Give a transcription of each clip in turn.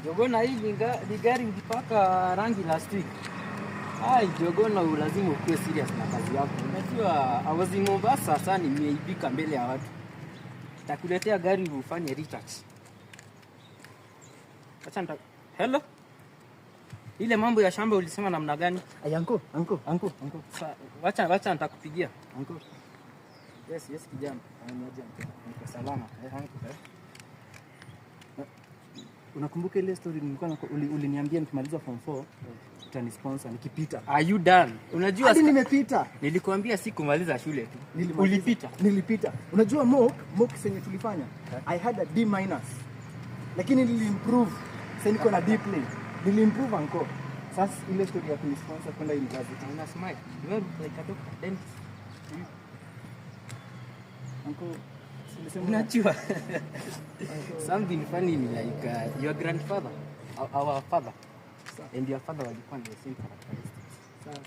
Jogona hivi ni gari ulipaka rangi last week. Ai, Jogona lazima ukuwe serious na kazi yako. Unajua awazi Mombasa sasa nimeibika mbele ya watu. Nitakuletea gari ufanye retouch. Acha Hello? Ile mambo ya shamba ulisema namna gani? Anko. Wacha nitakupigia. Anko. Yes, kijana. Niko salama. Unakumbuka ile story nilikuwa uliniambia nikimaliza form 4 utanisponsor nikipita? Are you done? Unajua hadi nimepita. Nilikwambia sikumaliza shule tu. Ulipita. Nilipita. Unajua mock senye tulifanya? I had a D-, lakini niliimprove. Sasa niko na D+. Niliimprove anko. Sasa ile story ya kunisponsor kwenda university. Una smile. You are like a doctor. Then anko, unajua something funny in like your grandfather, our father, and your father walikuwa the same characteristics. Sasa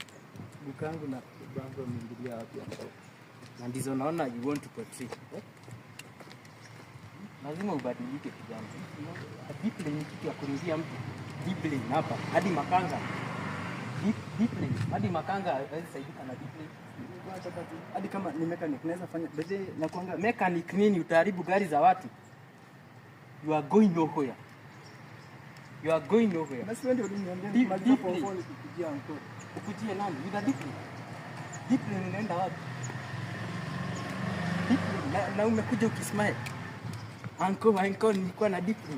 bukangu na babu wameingilia wapi hapo? Na ndizo naona you want to portray. Lazima ubadilike kijana. Deeply ni kitu ya kurudia mtu. Deeply hapa hadi makanga. Deeply hadi makanga hawezi saidika na deeply. Hadi kama ni mechanic naweza fanya bete na kuanga mechanic nini, utaharibu gari za watu. You are going nowhere. Basi wewe ndio uliniambia maliza form 4 nikujia anko. Ukujie nani? With deeply unaenda wapi? Deeply na umekuja ukismile. Anko nilikuwa na deeply.